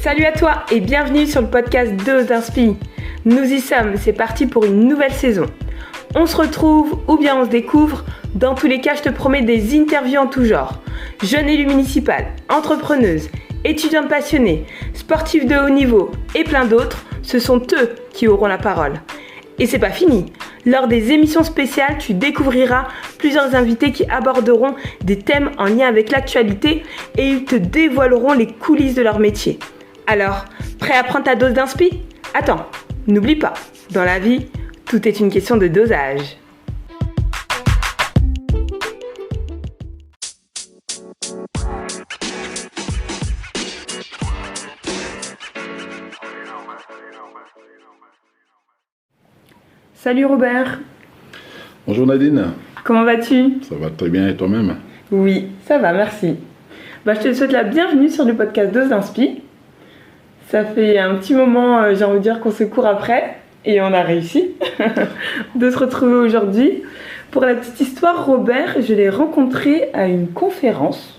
Salut à toi et bienvenue sur le podcast Dose d'Inspi. Nous y sommes, c'est parti pour une nouvelle saison. On se retrouve ou bien on se découvre. Dans tous les cas, je te promets des interviews en tout genre. Jeune élue municipale, entrepreneuse, étudiante passionnée, sportive de haut niveau et plein d'autres, ce sont eux qui auront la parole. Et c'est pas fini. Lors des émissions spéciales, tu découvriras plusieurs invités qui aborderont des thèmes en lien avec l'actualité et ils te dévoileront les coulisses de leur métier. Alors, prêt à prendre ta dose d'inspi ? Attends, n'oublie pas, dans la vie, tout est une question de dosage. Salut Robert. Bonjour Nadine. Comment vas-tu ? Ça va très bien et toi-même ? Oui, ça va, merci. Je te souhaite la bienvenue sur le podcast Dose d'Inspi. Ça fait un petit moment, j'ai envie de dire, qu'on se court après et on a réussi de se retrouver aujourd'hui. Pour la petite histoire, Robert, je l'ai rencontré à une conférence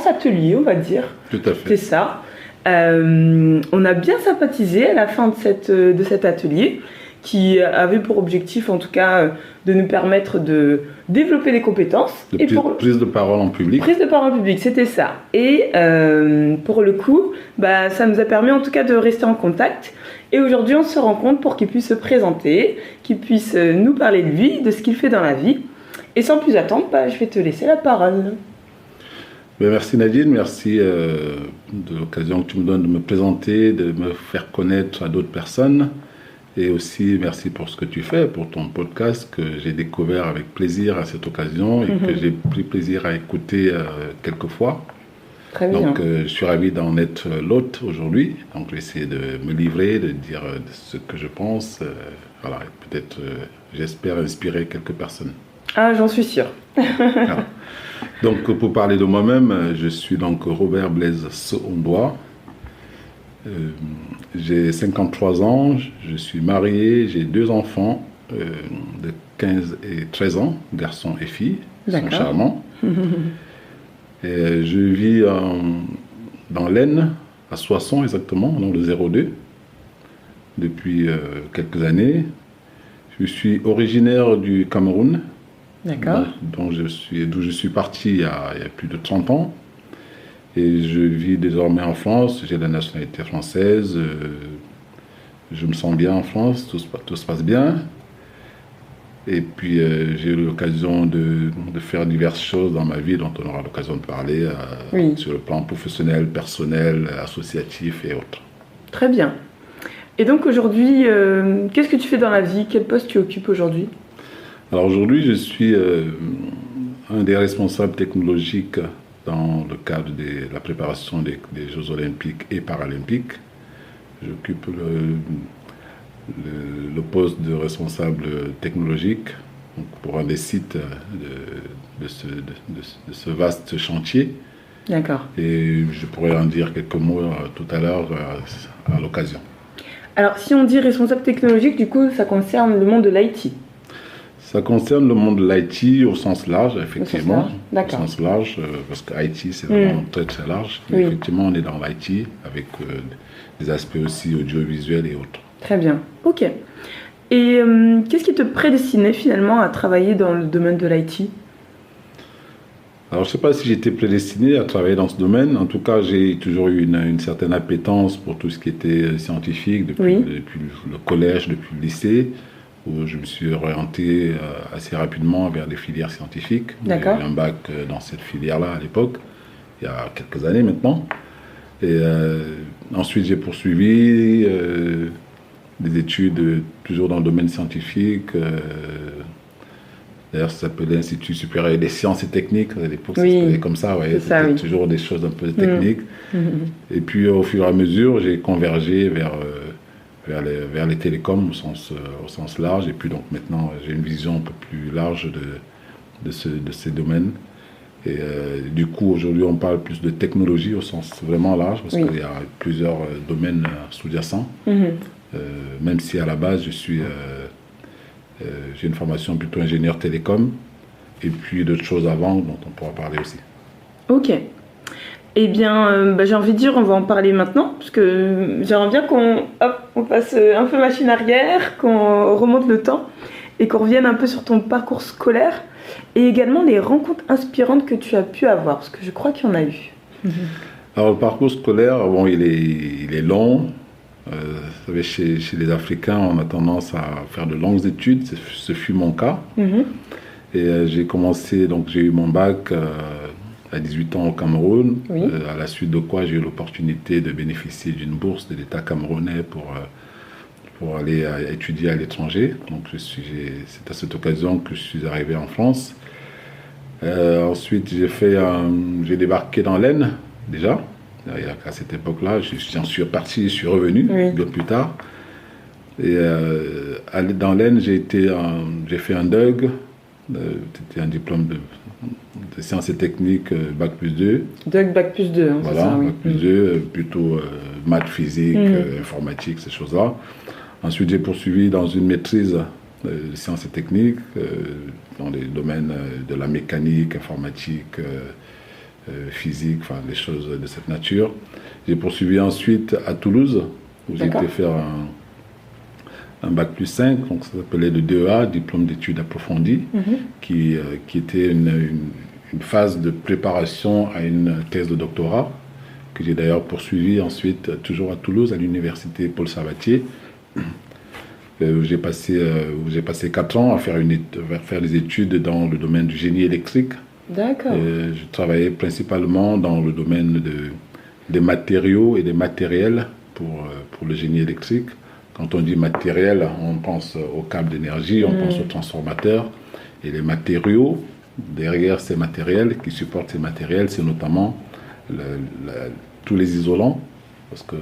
atelier, on va dire. Tout à fait. C'est ça. On a bien sympathisé à la fin de cet atelier, qui avait pour objectif en tout cas de nous permettre de développer les compétences. Prise de parole en public. Prise de parole en public, c'était ça. Et pour le coup, ça nous a permis en tout cas de rester en contact. Et aujourd'hui, on se rencontre pour qu'il puisse se présenter, qu'il puisse nous parler de lui, de ce qu'il fait dans la vie. Et sans plus attendre, je vais te laisser la parole. Merci Nadine, merci de l'occasion que tu me donnes de me présenter, de me faire connaître à d'autres personnes. Et aussi, merci pour ce que tu fais, pour ton podcast que j'ai découvert avec plaisir à cette occasion et que j'ai pris plaisir à écouter quelques fois. Très bien. Donc, je suis ravi d'en être l'hôte aujourd'hui. Donc, je vais essayer de me livrer, de dire ce que je pense. Voilà, et peut-être, j'espère inspirer quelques personnes. Ah, j'en suis sûre. Voilà. Donc, pour parler de moi-même, je suis donc Robert Blaise Soondoa. J'ai 53 ans, je suis marié, j'ai 2 enfants de 15 et 13 ans, garçons et filles, ils sont charmants. Et je vis dans l'Aisne, à Soissons exactement, dans le 02, depuis quelques années. Je suis originaire du Cameroun, d'où je suis parti il y a plus de 30 ans. Et je vis désormais en France, j'ai la nationalité française, je me sens bien en France, tout se passe bien. Et puis j'ai eu l'occasion de faire diverses choses dans ma vie dont on aura l'occasion de parler sur le plan professionnel, personnel, associatif et autres. Très bien. Et donc aujourd'hui, qu'est-ce que tu fais dans la vie ? Quel poste tu occupes aujourd'hui ? Alors aujourd'hui, je suis un des responsables technologiques dans le cadre de la préparation des Jeux Olympiques et Paralympiques. J'occupe le poste de responsable technologique pour un des sites de ce vaste chantier. D'accord. Et je pourrais en dire quelques mots tout à l'heure à l'occasion. Alors, si on dit responsable technologique, du coup, ça concerne le monde de l'IT. Ça concerne le monde de l'IT au sens large, effectivement. Au sens large, parce que IT, c'est vraiment très très large. Mais effectivement, on est dans l'IT, avec des aspects aussi audiovisuels et autres. Très bien, ok. Et qu'est-ce qui te prédestinait finalement à travailler dans le domaine de l'IT ? Alors, je ne sais pas si j'étais prédestiné à travailler dans ce domaine. En tout cas, j'ai toujours eu une certaine appétence pour tout ce qui était scientifique, depuis le collège, depuis le lycée, où je me suis orienté assez rapidement vers des filières scientifiques. J'ai eu un bac dans cette filière-là à l'époque, il y a quelques années maintenant. Et ensuite, j'ai poursuivi des études toujours dans le domaine scientifique. D'ailleurs, ça s'appelait l'Institut supérieur des sciences et techniques. À l'époque, ça s'appelait comme ça. C'était toujours des choses un peu techniques. Et puis, au fur et à mesure, j'ai convergé vers les télécoms au sens large. Et puis, donc, maintenant, j'ai une vision un peu plus large de ces domaines. Et du coup, aujourd'hui, on parle plus de technologie au sens vraiment large, parce qu'il y a plusieurs domaines sous-jacents. Même si à la base, j'ai une formation plutôt ingénieur télécom, et puis d'autres choses avant dont on pourra parler aussi. Ok. Eh bien, j'ai envie de dire, on va en parler maintenant, parce que j'aimerais bien qu'on fasse un peu machine arrière, qu'on remonte le temps et qu'on revienne un peu sur ton parcours scolaire et également les rencontres inspirantes que tu as pu avoir, parce que je crois qu'il y en a eu. Alors, le parcours scolaire, bon, il est long. Vous savez, chez les Africains, on a tendance à faire de longues études. Ce fut mon cas. Et j'ai commencé, donc j'ai eu mon bac à 18 ans au Cameroun, à la suite de quoi j'ai eu l'opportunité de bénéficier d'une bourse de l'État camerounais pour aller étudier à l'étranger. Donc c'est à cette occasion que je suis arrivé en France. Ensuite, j'ai débarqué dans l'Aisne, déjà. À cette époque-là, j'en suis reparti, je suis revenu bien plus tard. Et dans l'Aisne, j'ai fait un DUG, c'était un diplôme de sciences et techniques, Bac plus 2. DUG, Bac plus 2, hein, voilà, c'est ça, Bac plus 2, plutôt maths, physique, informatique, ces choses-là. Ensuite, j'ai poursuivi dans une maîtrise de sciences et techniques, dans les domaines de la mécanique, informatique, physique, enfin les choses de cette nature. J'ai poursuivi ensuite à Toulouse, où j'ai été faire un bac plus 5, donc ça s'appelait le DEA, diplôme d'études approfondies, qui était une phase de préparation à une thèse de doctorat, que j'ai d'ailleurs poursuivi ensuite toujours à Toulouse, à l'université Paul Sabatier. J'ai passé 4 ans à faire des études dans le domaine du génie électrique. D'accord. Je travaillais principalement dans le domaine des matériaux et des matériels pour le génie électrique. Quand on dit matériel, on pense aux câbles d'énergie, on pense aux transformateurs. Et les matériaux, derrière ces matériels, qui supportent ces matériels, c'est notamment tous les isolants. Parce que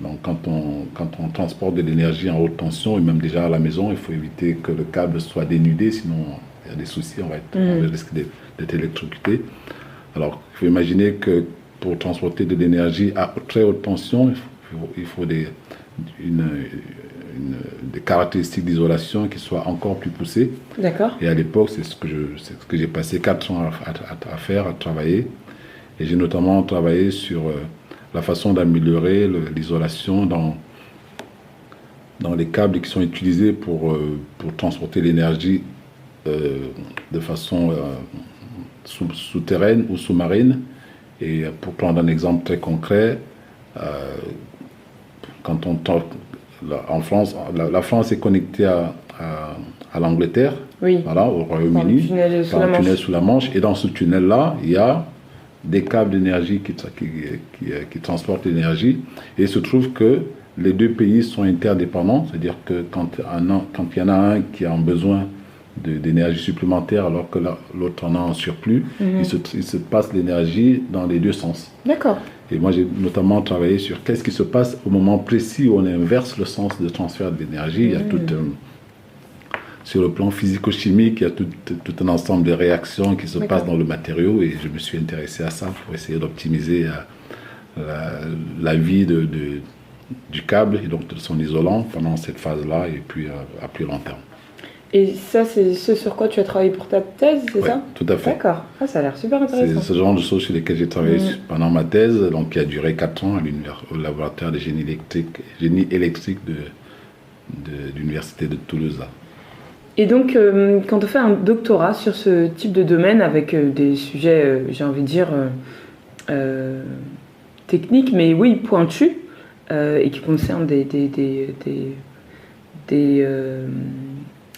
donc, quand on transporte de l'énergie en haute tension, et même déjà à la maison, il faut éviter que le câble soit dénudé, sinon il y a des soucis, on risque d'être électrocuté. Alors, il faut imaginer que pour transporter de l'énergie à très haute tension, il faut des caractéristiques d'isolation qui soient encore plus poussées. D'accord. Et à l'époque, c'est ce que j'ai passé 4 ans à faire, à travailler. Et j'ai notamment travaillé sur la façon d'améliorer l'isolation dans les câbles qui sont utilisés pour transporter l'énergie de façon souterraine ou sous-marine. Et pour prendre un exemple très concret, en France, la France est connectée à l'Angleterre, voilà, au Royaume-Uni, par un tunnel sous la Manche. Et dans ce tunnel-là, il y a des câbles d'énergie qui transportent l'énergie. Et il se trouve que les deux pays sont interdépendants, c'est-à-dire que quand il y en a un qui a besoin d'énergie supplémentaire alors que l'autre en a en surplus, il se passe l'énergie dans les deux sens. D'accord. Et moi, j'ai notamment travaillé sur qu'est-ce qui se passe au moment précis où on inverse le sens de transfert de l'énergie. Il y a sur le plan physico-chimique, il y a tout un ensemble de réactions qui se passent dans le matériau, et je me suis intéressé à ça pour essayer d'optimiser la vie du câble et donc de son isolant pendant cette phase-là et puis à plus long terme. Et ça, c'est ce sur quoi tu as travaillé pour ta thèse, c'est ça ? Tout à fait. D'accord. Ah, ça a l'air super intéressant. C'est ce genre de choses sur lesquelles j'ai travaillé pendant ma thèse, donc qui a duré 4 ans au laboratoire de génie électrique de l'université de Toulouse. Et donc, quand on fait un doctorat sur ce type de domaine avec des sujets, j'ai envie de dire, techniques, mais oui, pointus, et qui concernent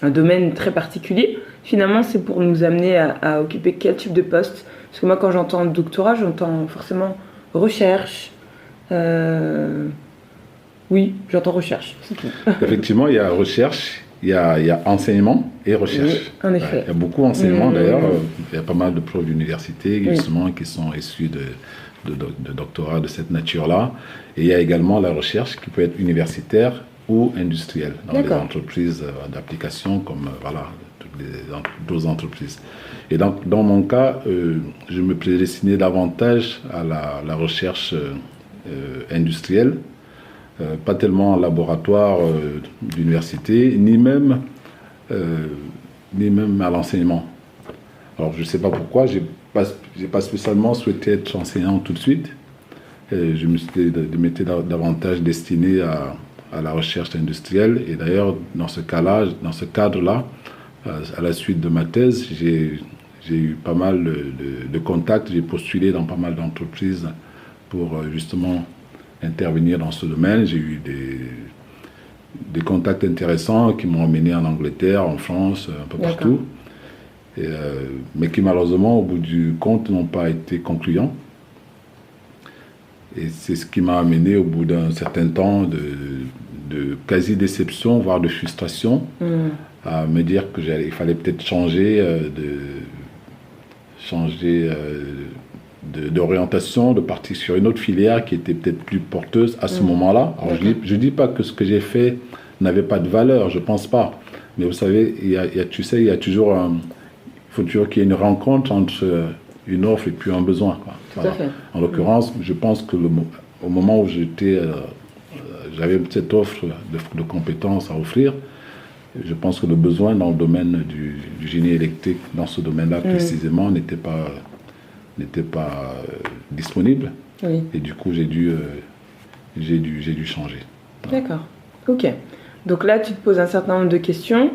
un domaine très particulier, finalement, c'est pour nous amener à occuper quel type de poste ? Parce que moi, quand j'entends doctorat, j'entends forcément recherche. Oui, j'entends recherche, c'est tout. Effectivement, il y a recherche. Il y a enseignement et recherche. Oui, en effet. Il y a beaucoup d'enseignement d'ailleurs. Il y a pas mal de profs d'université justement qui sont issus de doctorats de cette nature-là. Et il y a également la recherche qui peut être universitaire ou industrielle dans les entreprises d'application comme toutes les autres entreprises. Et donc, dans mon cas, je me prédestinais davantage à la recherche industrielle. Pas tellement en laboratoire d'université, ni même à l'enseignement. Alors, je ne sais pas pourquoi, pas spécialement souhaité être enseignant tout de suite. Je m'étais davantage destiné à la recherche industrielle. Et d'ailleurs, dans ce cadre-là, à la suite de ma thèse, j'ai eu pas mal de contacts. J'ai postulé dans pas mal d'entreprises pour justement intervenir dans ce domaine. J'ai eu des contacts intéressants qui m'ont emmené en Angleterre, en France, un peu partout. Mais qui malheureusement, au bout du compte, n'ont pas été concluants. Et c'est ce qui m'a amené, au bout d'un certain temps, de quasi-déception, voire de frustration, à me dire qu'il fallait peut-être changer d'orientation, de partir sur une autre filière qui était peut-être plus porteuse à ce moment-là. Alors, je ne dis pas que ce que j'ai fait n'avait pas de valeur, je ne pense pas. Mais vous savez, il y a toujours il faut toujours qu'il y ait une rencontre entre une offre et puis un besoin, quoi. Voilà. En l'occurrence, je pense que au moment où j'avais cette offre de compétences à offrir, je pense que le besoin dans le domaine du génie électrique, dans ce domaine-là précisément, n'était pas disponible. Oui. Et du coup, j'ai dû changer. Voilà. D'accord. Ok. Donc là, tu te poses un certain nombre de questions.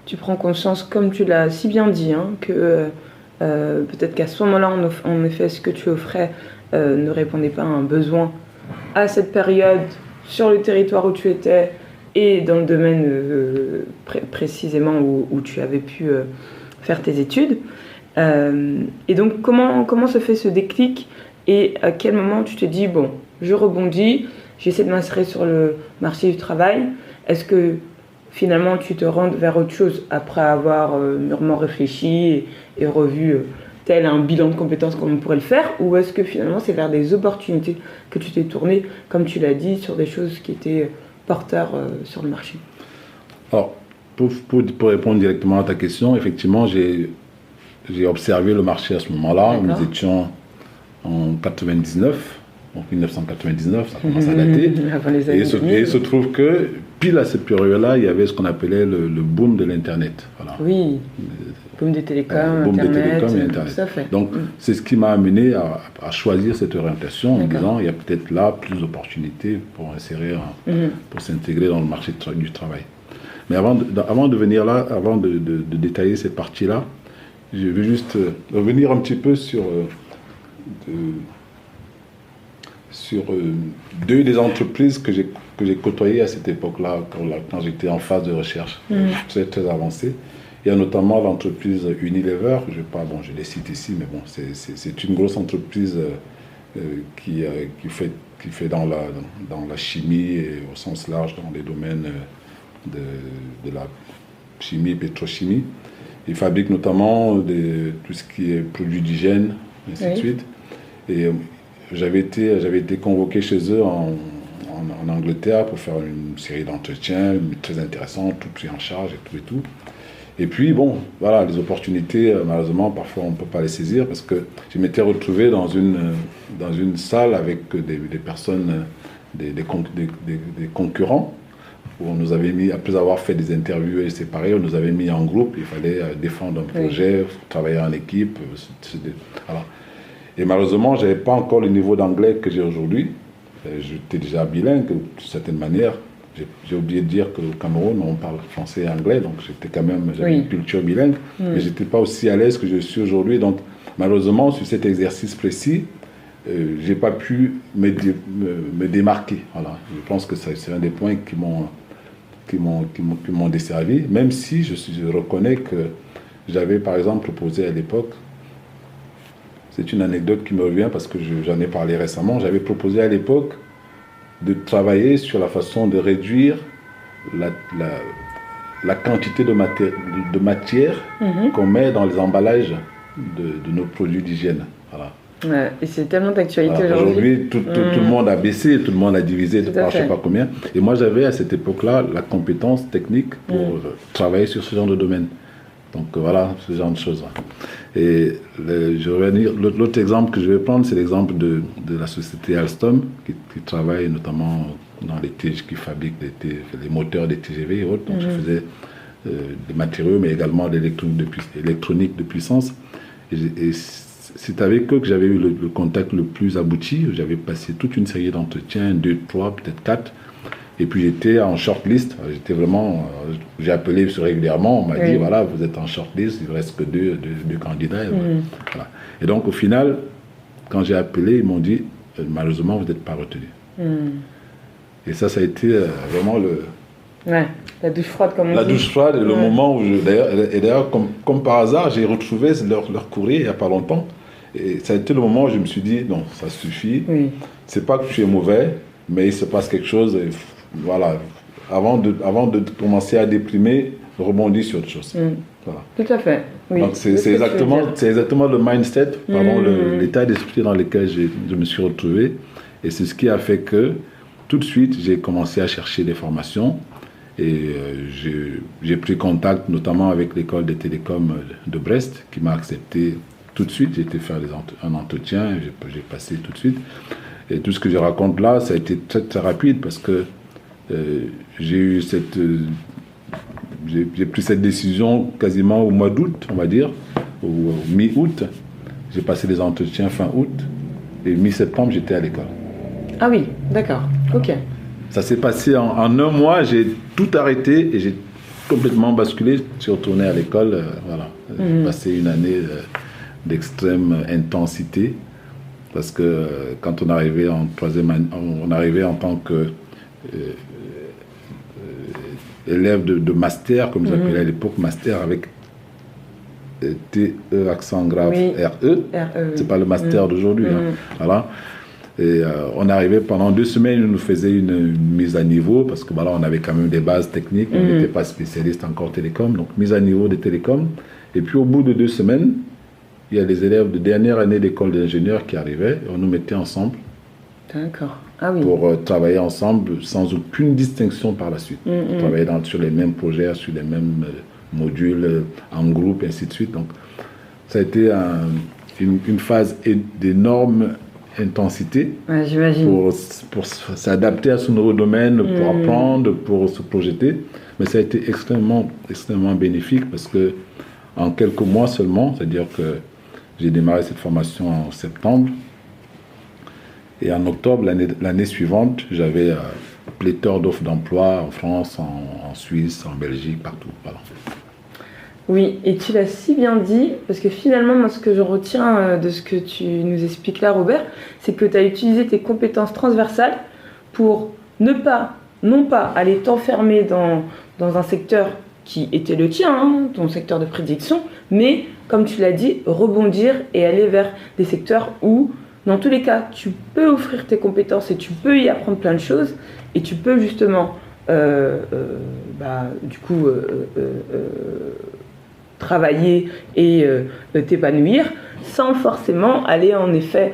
Tu prends conscience, comme tu l'as si bien dit, que peut-être qu'à ce moment-là, en effet, ce que tu offrais ne répondait pas à un besoin à cette période, sur le territoire où tu étais et dans le domaine précisément où tu avais pu faire tes études. Et donc, comment se fait ce déclic et à quel moment tu te dis, bon, je rebondis, j'essaie de m'insérer sur le marché du travail. Est-ce que finalement tu te rends vers autre chose après avoir mûrement réfléchi et revu tel un bilan de compétences comme on pourrait le faire, ou est-ce que finalement c'est vers des opportunités que tu t'es tourné, comme tu l'as dit, sur des choses qui étaient porteurs sur le marché? Alors, pour répondre directement à ta question, effectivement, j'ai observé le marché à ce moment-là. Nous étions en 99. Donc 1999, ça commence à dater. Et il se trouve que, pile à cette période-là, il y avait ce qu'on appelait le boom de l'Internet. Voilà. Oui, boom des télécoms, boom Internet, des télécoms et Internet. Tout à fait. Donc c'est ce qui m'a amené à choisir cette orientation en disant il y a peut-être là plus d'opportunités pour s'intégrer dans le marché du travail. Mais avant de venir là, avant de détailler cette partie-là, je veux juste revenir un petit peu sur deux des entreprises que j'ai côtoyées à cette époque-là, quand j'étais en phase de recherche très, très avancée. Il y a notamment l'entreprise Unilever, je les cite ici, mais bon, c'est une grosse entreprise qui fait dans la chimie et au sens large dans les domaines de la chimie et pétrochimie. Ils fabriquent notamment tout ce qui est produits d'hygiène, ainsi de suite. Et j'avais été convoqué chez eux en Angleterre pour faire une série d'entretiens très intéressants, tout pris en charge et tout. Et puis, bon, voilà, les opportunités, malheureusement, parfois on ne peut pas les saisir parce que je m'étais retrouvé dans une salle avec des personnes, des concurrents, où on nous avait mis, après avoir fait des interviews séparées, on nous avait mis en groupe, il fallait défendre un projet, travailler en équipe. Voilà. Et malheureusement, je n'avais pas encore le niveau d'anglais que j'ai aujourd'hui. J'étais déjà bilingue, d'une certaine manière. J'ai oublié de dire qu'au Cameroun, on parle français et anglais, donc j'avais une culture bilingue, mais je n'étais pas aussi à l'aise que je suis aujourd'hui. Donc, malheureusement, sur cet exercice précis, je n'ai pas pu me démarquer. Voilà. Je pense que c'est un des points qui m'ont desservi, même si je reconnais que j'avais, par exemple, proposé à l'époque. C'est une anecdote qui me revient parce que j'en ai parlé récemment. J'avais proposé à l'époque de travailler sur la façon de réduire la quantité de matière qu'on met dans les emballages de nos produits d'hygiène. Voilà. Ouais, et c'est tellement d'actualité aujourd'hui. Tout le monde a baissé, tout le monde a divisé par je ne sais pas combien. Et moi, j'avais à cette époque-là la compétence technique pour travailler sur ce genre de domaine. Donc voilà, ce genre de choses. Et l'autre exemple que je vais prendre, c'est l'exemple de la société Alstom, qui travaille notamment dans qui fabrique les moteurs des TGV et autres. Donc je faisais des matériaux, mais également de l'électronique de puissance. Et c'est avec eux que j'avais eu le contact le plus abouti. J'avais passé toute une série d'entretiens, 2, 3, peut-être 4. Et puis j'étais en shortlist. J'étais vraiment, j'ai appelé régulièrement. On m'a dit voilà, vous êtes en shortlist. Il ne reste que deux candidats. Voilà. Et donc au final, quand j'ai appelé, ils m'ont dit malheureusement vous n'êtes pas retenu. Et ça a été vraiment la douche froide comme on dit. La douche froide, le moment où d'ailleurs comme par hasard, j'ai retrouvé leur courrier il n'y a pas longtemps. Et ça a été le moment où je me suis dit non, ça suffit. C'est pas que je suis mauvais, mais il se passe quelque chose. Et voilà, avant de commencer à déprimer, rebondir sur autre chose. Voilà. Tout à fait. Oui. Donc c'est exactement le mindset, l'état d'esprit dans lequel je me suis retrouvé. Et c'est ce qui a fait que tout de suite, j'ai commencé à chercher des formations. Et j'ai pris contact notamment avec l'école des télécoms de Brest qui m'a accepté tout de suite. J'ai été faire un entretien, j'ai passé tout de suite. Et tout ce que je raconte là, ça a été très, très rapide parce que j'ai pris cette décision quasiment au mois d'août, on va dire, au mi-août. J'ai passé les entretiens fin août et mi-septembre, j'étais à l'école. Ah oui, d'accord, ok. Ça s'est passé en un mois, j'ai tout arrêté et j'ai complètement basculé. Je suis retourné à l'école, voilà. J'ai passé une année d'extrême intensité parce que quand on arrivait en troisième année, on arrivait en tant que élève de master, comme j'appelais à l'époque, master avec TE accent grave RE. C'est pas le master d'aujourd'hui. Voilà. Et on arrivait pendant 2 semaines, ils nous faisaient une mise à niveau parce que voilà, on avait quand même des bases techniques, on n'était pas spécialiste encore télécom, donc mise à niveau des télécoms. Et puis au bout de 2 semaines, il y a des élèves de dernière année d'école d'ingénieurs qui arrivaient et on nous mettait ensemble. D'accord. Ah oui. Pour travailler ensemble sans aucune distinction par la suite. On travaillait sur les mêmes projets, sur les mêmes modules en groupe, et ainsi de suite. Donc ça a été une phase d'énorme intensité pour s'adapter à ce nouveau domaine, pour apprendre, pour se projeter. Mais ça a été extrêmement bénéfique parce que en quelques mois seulement, c'est-à-dire que j'ai démarré cette formation en septembre et en octobre, l'année suivante, j'avais pléthore d'offres d'emploi en France, en Suisse, en Belgique, partout. Voilà. Oui, et tu l'as si bien dit, parce que finalement, moi, ce que je retiens de ce que tu nous expliques là, Robert, c'est que tu as utilisé tes compétences transversales pour non pas aller t'enfermer dans un secteur qui était le tien, ton secteur de prédiction, mais, comme tu l'as dit, rebondir et aller vers des secteurs où, dans tous les cas, tu peux offrir tes compétences et tu peux y apprendre plein de choses, et tu peux justement, travailler et t'épanouir sans forcément aller en effet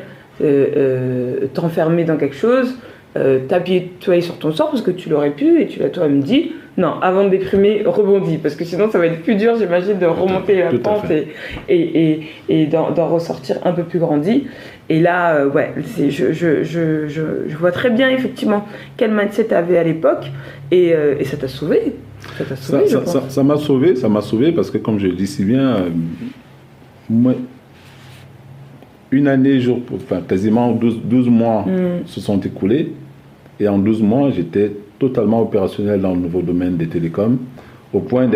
t'enfermer dans quelque chose, t'appuyer sur ton sort parce que tu l'aurais pu et tu l'as toi-même dit. Non, avant de déprimer, rebondis parce que sinon ça va être plus dur, j'imagine, de remonter la pente et d'en ressortir un peu plus grandi. Et là, je vois très bien effectivement quel mindset tu avais à l'époque et ça t'a sauvé. Ça m'a sauvé parce que comme je le dis si bien, moi, une année, quasiment 12 mois se sont écoulés et en 12 mois, j'étais totalement opérationnel dans le nouveau domaine des télécoms au point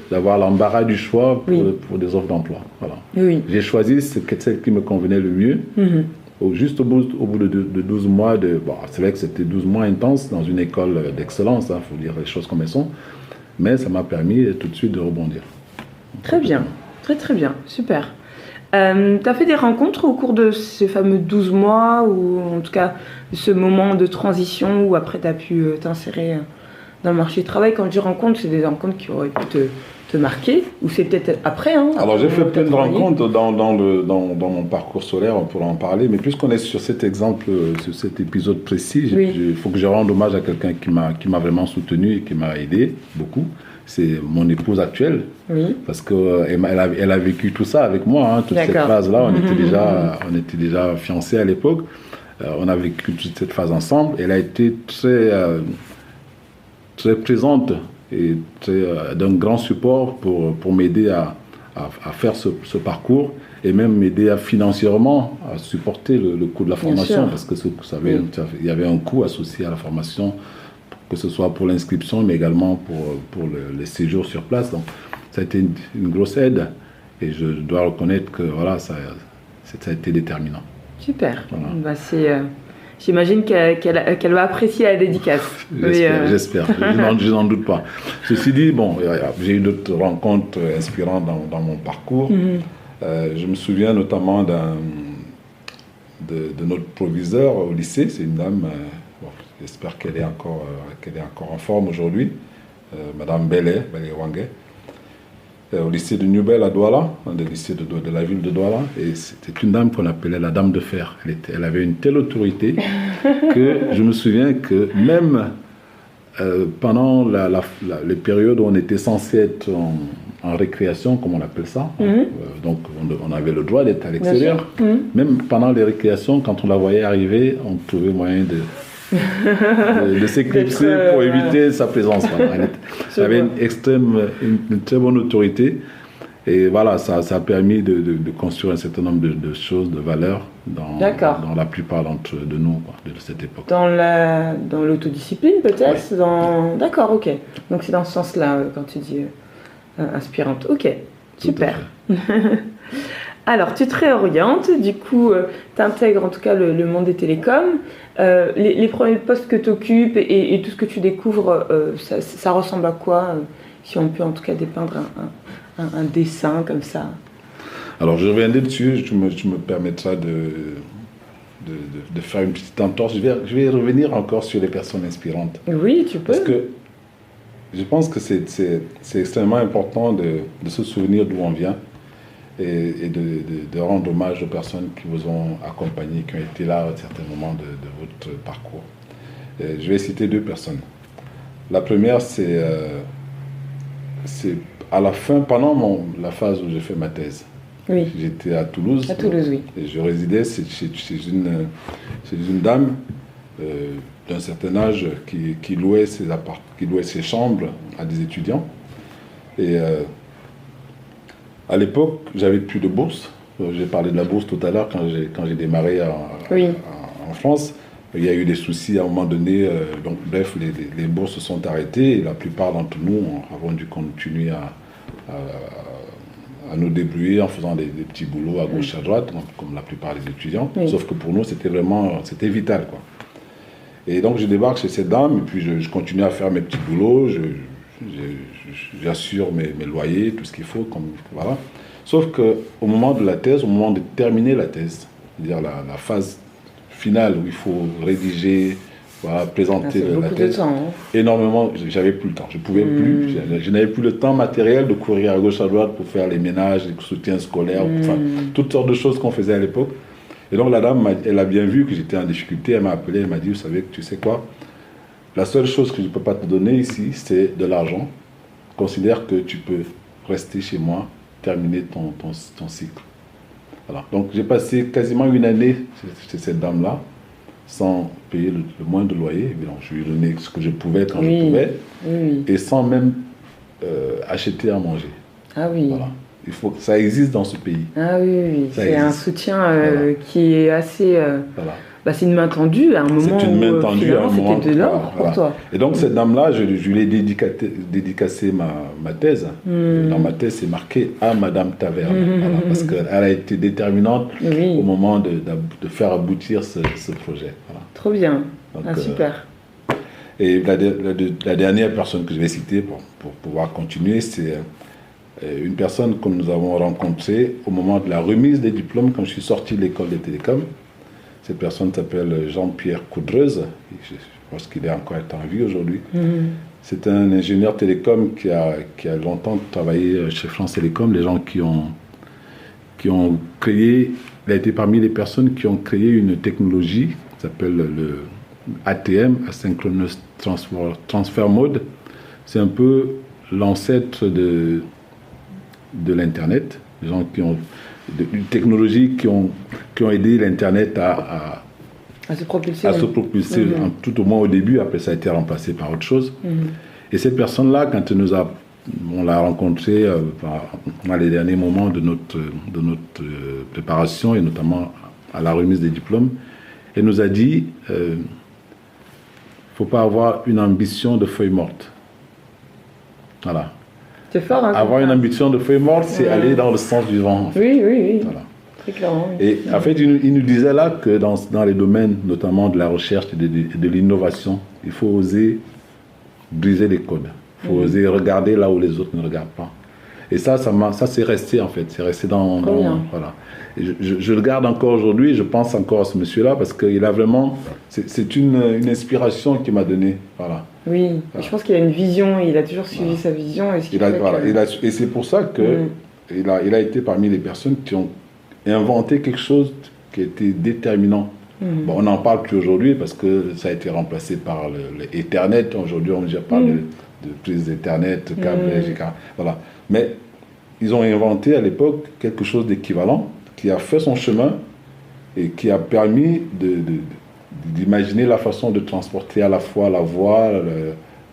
d'avoir l'embarras du choix pour des offres d'emploi. Voilà. Oui. J'ai choisi celle qui me convenait le mieux. Juste au bout de 12 mois, c'est vrai que c'était 12 mois intenses dans une école d'excellence, il faut dire les choses comme elles sont, mais ça m'a permis tout de suite de rebondir. Très bien, très bien, super. Tu as fait des rencontres au cours de ces fameux 12 mois, ou en tout cas ce moment de transition où après tu as pu t'insérer dans le marché du travail. Quand je dis rencontres, c'est des rencontres qui auraient pu te marquer, ou c'est peut-être après Alors j'ai fait plein de rencontres dans mon parcours scolaire, on pourra en parler, mais puisqu'on est sur cet exemple, sur cet épisode précis, il faut que je rende hommage à quelqu'un qui m'a vraiment soutenu et qui m'a aidé beaucoup. C'est mon épouse actuelle, parce qu'elle a vécu tout ça avec moi, toute cette phase-là. On était déjà fiancés à l'époque. On a vécu toute cette phase ensemble. Elle a été très présente et d'un grand support pour m'aider à faire ce parcours. et même m'aider financièrement à supporter le coût de la formation, parce que il y avait un coût associé à la formation, que ce soit pour l'inscription, mais également pour les séjours sur place. Donc, ça a été une grosse aide, et je dois reconnaître que voilà, ça a été déterminant. Super. Voilà. J'imagine qu'elle va apprécier la dédicace. J'espère. Je n'en doute pas. Ceci dit, bon, j'ai eu d'autres rencontres inspirantes dans mon parcours. Je me souviens notamment de notre proviseur au lycée. C'est une dame, j'espère qu'elle est encore en forme aujourd'hui, Madame Belé Wangé, au lycée de Newbel à Douala, un des lycées de la ville de Douala. Et c'était une dame qu'on appelait la Dame de Fer. Elle avait une telle autorité que je me souviens que même pendant les périodes où on était censé être en récréation, comme on appelle ça, donc on avait le droit d'être à l'extérieur. Même pendant les récréations, quand on la voyait arriver, on trouvait moyen de s'éclipser pour éviter sa présence. Voilà. Elle avait une très bonne autorité, et voilà, ça a permis de construire un certain nombre de choses, de valeurs dans la plupart de nous, de cette époque. Dans l'autodiscipline peut-être. Oui. D'accord, ok. Donc c'est dans ce sens-là quand tu dis inspirante. Ok, super. Alors, tu te réorientes, du coup, tu intègres en tout cas le monde des télécoms. Les premiers postes que tu occupes et tout ce que tu découvres, ça ressemble à quoi, si on peut en tout cas dépeindre un dessin comme ça? Alors, je reviendrai dessus, tu me permettras de faire une petite entorse. Je vais revenir encore sur les personnes inspirantes. Oui, tu peux. Parce que je pense que c'est extrêmement important de se souvenir d'où on vient. Et de rendre hommage aux personnes qui vous ont accompagné, qui ont été là à un certain moment de votre parcours. Je vais citer 2 personnes. La première, c'est à la fin, pendant la phase où j'ai fait ma thèse. Oui. J'étais à Toulouse. À Toulouse, oui. Et je résidais chez une dame d'un certain âge qui louait ses chambres à des étudiants. Et à l'époque, j'avais plus de bourse. J'ai parlé de la bourse tout à l'heure quand j'ai démarré en France. Il y a eu des soucis à un moment donné. Donc, bref, les bourses se sont arrêtées et la plupart d'entre nous avons dû continuer à nous débrouiller en faisant des petits boulots à gauche, à droite, comme la plupart des étudiants. Oui. Sauf que pour nous, c'était vital, quoi. Et donc, je débarque chez cette dame et puis je continue à faire mes petits boulots. J'assure mes loyers, tout ce qu'il faut, voilà. Sauf qu'au moment de la thèse, au moment de terminer la thèse, c'est-à-dire la phase finale où il faut rédiger, voilà, présenter la thèse, temps, énormément, j'avais plus le temps. Je pouvais plus, je n'avais plus le temps matériel de courir à gauche à droite pour faire les ménages, les soutiens scolaires, enfin, toutes sortes de choses qu'on faisait à l'époque. Et donc la dame, elle a bien vu que j'étais en difficulté, elle m'a appelé, elle m'a dit, vous savez, tu sais quoi, la seule chose que je ne peux pas te donner ici, c'est de l'argent. Considère que tu peux rester chez moi, terminer ton cycle. Voilà. Donc j'ai passé quasiment une année chez cette dame-là, sans payer le moindre loyer. Donc, je lui ai donné ce que je pouvais quand je pouvais, et sans même acheter à manger. Ah oui. Voilà. Ça existe dans ce pays. Ah oui. C'est un soutien qui est assez... Voilà. Bah, c'est une main tendue à un moment où c'était de l'or pour toi. Et donc cette dame-là, je lui ai dédicacé ma thèse. Dans ma thèse, c'est marqué à Madame Taverne, voilà, parce qu'elle a été déterminante au moment de faire aboutir ce projet. Voilà. Trop bien, donc, super. Et la dernière personne que je vais citer pour pouvoir continuer, c'est une personne que nous avons rencontrée au moment de la remise des diplômes quand je suis sorti de l'école des télécoms. Cette personne s'appelle Jean-Pierre Coudreuse. Je pense qu'il est encore en vie aujourd'hui. C'est un ingénieur télécom qui a longtemps travaillé chez France Télécom. Les gens qui ont créé... Il a été parmi les personnes qui ont créé une technologie qui s'appelle le ATM, Asynchronous Transfer Mode. C'est un peu l'ancêtre de l'Internet. Les gens qui ont... Une technologie qui ont aidé l'Internet à se propulser, tout au moins au début. Après, ça a été remplacé par autre chose. Et cette personne-là, quand elle nous a on l'a rencontré dans les derniers moments de notre préparation et notamment à la remise des diplômes. Elle nous a dit, il ne faut pas avoir une ambition de feuille morte. Voilà. C'est fort, hein, avoir une ambition de feuille morte, c'est aller dans le sens du vent. En fait. Oui. Voilà. Très clairement. Oui. Et en fait, il nous disait là que dans les domaines, notamment de la recherche et de l'innovation, il faut oser briser les codes. Il faut oser regarder là où les autres ne regardent pas. Et ça c'est resté en fait. C'est resté dans voilà. Et je le garde encore aujourd'hui, je pense encore à ce monsieur-là parce qu'il a vraiment... C'est une inspiration qu'il m'a donnée. Voilà. Oui, voilà. Je pense qu'il a une vision, il a toujours suivi sa vision. Et c'est pour ça qu'il a été parmi les personnes qui ont inventé quelque chose qui était déterminant. Bon, on n'en parle plus aujourd'hui parce que ça a été remplacé par l'Ethernet. Aujourd'hui, on parle de prise d'Ethernet, câble, voilà. Mais ils ont inventé à l'époque quelque chose d'équivalent qui a fait son chemin et qui a permis d'imaginer la façon de transporter à la fois la voix,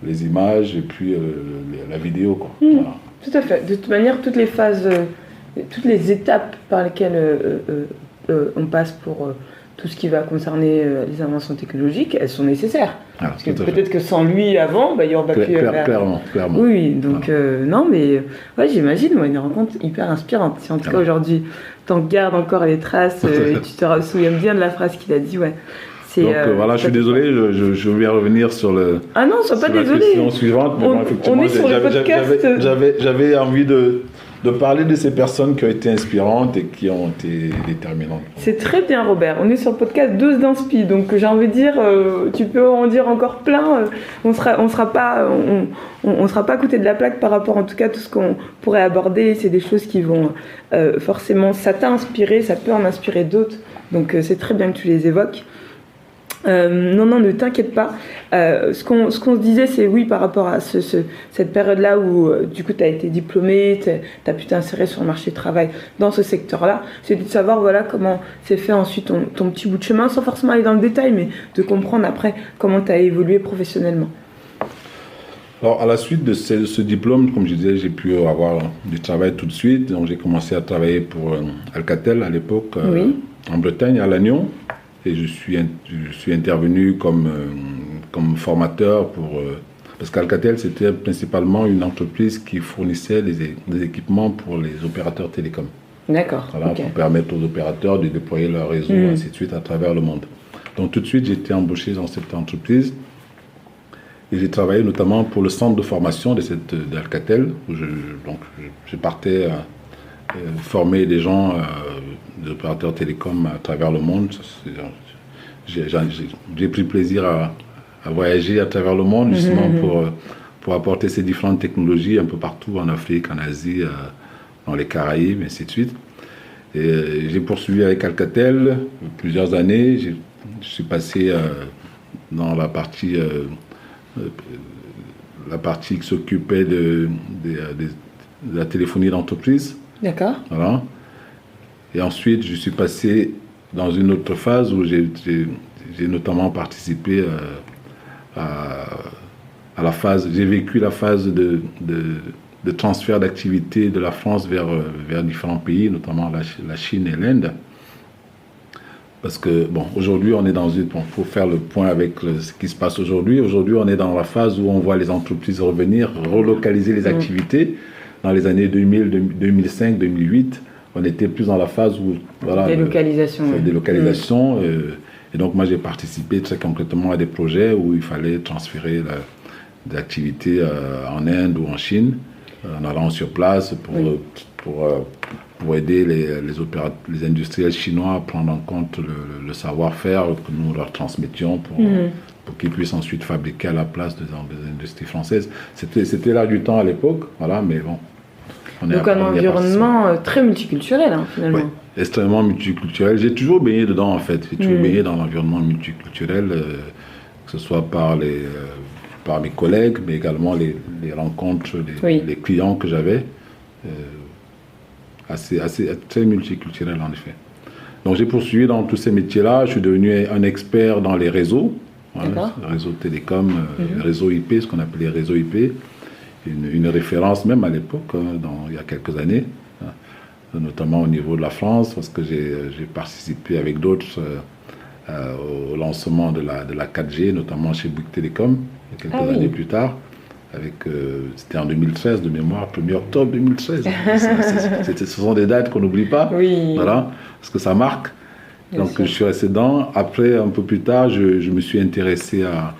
les images et puis la vidéo. Quoi. Voilà. Tout à fait. De toute manière, toutes les phases, toutes les étapes par lesquelles on passe pour tout ce qui va concerner les inventions technologiques, elles sont nécessaires. Parce que peut-être que sans lui avant, il n'y aurait pas pu... Clairement. Oui, donc non, mais ouais, j'imagine, une rencontre hyper inspirante. Si en tout cas aujourd'hui, t'en gardes encore les traces et tu te souviens bien de la phrase qu'il a dit, ouais. Donc voilà, je suis désolé, je vais revenir sur le. Ah non, sois pas désolé. La question suivante, mais bon, effectivement, on est sur le podcast. J'avais envie de parler de ces personnes qui ont été inspirantes et qui ont été déterminantes. C'est très bien, Robert. On est sur le podcast Dose d'Inspi, donc j'ai envie de dire, tu peux en dire encore plein. On sera pas à côté de la plaque par rapport, en tout cas, à tout ce qu'on pourrait aborder. C'est des choses qui vont forcément, ça t'a inspiré, ça peut en inspirer d'autres. Donc c'est très bien que tu les évoques. Non, ne t'inquiète pas. Ce qu'on se disait, c'est oui, par rapport à cette période-là où du coup tu as été diplômé, tu as pu t'insérer sur le marché du travail dans ce secteur-là, c'est de savoir voilà, comment s'est fait ensuite ton petit bout de chemin, sans forcément aller dans le détail, mais de comprendre après comment tu as évolué professionnellement. Alors, à la suite de ce diplôme, comme je disais, j'ai pu avoir du travail tout de suite. Donc, j'ai commencé à travailler pour Alcatel à l'époque, en Bretagne, à Lannion. Et je suis intervenu comme formateur parce qu'Alcatel, c'était principalement une entreprise qui fournissait des équipements pour les opérateurs télécoms. D'accord. Voilà, pour permettre aux opérateurs de déployer leur réseau, ainsi de suite, à travers le monde. Donc, tout de suite, j'ai été embauché dans cette entreprise. Et j'ai travaillé notamment pour le centre de formation d'Alcatel, où je partais former des gens, des opérateurs télécoms à travers le monde. J'ai pris plaisir à voyager à travers le monde, justement pour apporter ces différentes technologies un peu partout, en Afrique, en Asie, dans les Caraïbes, ainsi de suite. Et j'ai poursuivi avec Alcatel plusieurs années. Je suis passé dans la partie qui s'occupait de la téléphonie d'entreprise. D'accord. Voilà. Et ensuite, je suis passé dans une autre phase où j'ai notamment participé à la phase, j'ai vécu la phase de transfert d'activité de la France vers différents pays, notamment la Chine et l'Inde. Parce que, bon, aujourd'hui, on est dans une... Bon, faut faire le point avec ce qui se passe aujourd'hui. Aujourd'hui, on est dans la phase où on voit les entreprises revenir, relocaliser les activités. Dans les années 2000, 2005, 2008, on était plus dans la phase où... Voilà, délocalisation. Et donc, moi, j'ai participé très concrètement à des projets où il fallait transférer des activités en Inde ou en Chine, en allant sur place pour aider les industriels chinois à prendre en compte le savoir-faire que nous leur transmettions pour qu'ils puissent ensuite fabriquer à la place des industries françaises. C'était là du temps à l'époque, voilà, mais bon. Donc un environnement très multiculturel, finalement. Oui, extrêmement multiculturel. J'ai toujours baigné dedans, en fait. J'ai toujours baigné dans l'environnement multiculturel, que ce soit par mes collègues, mais également les rencontres, les clients que j'avais. Très multiculturel, en effet. Donc j'ai poursuivi dans tous ces métiers-là. Je suis devenu un expert dans les réseaux, réseaux télécom, réseaux IP, ce qu'on appelle les réseaux IP. une référence même à l'époque, il y a quelques années, notamment au niveau de la France, parce que j'ai participé avec d'autres au lancement de la 4G, notamment chez Bouygues Télécom, quelques années plus tard. C'était en 2013 de mémoire, 1er octobre 2013. Ce sont des dates qu'on n'oublie pas, voilà, parce que ça marque. Donc je suis resté dedans. Après, un peu plus tard, je me suis intéressé à...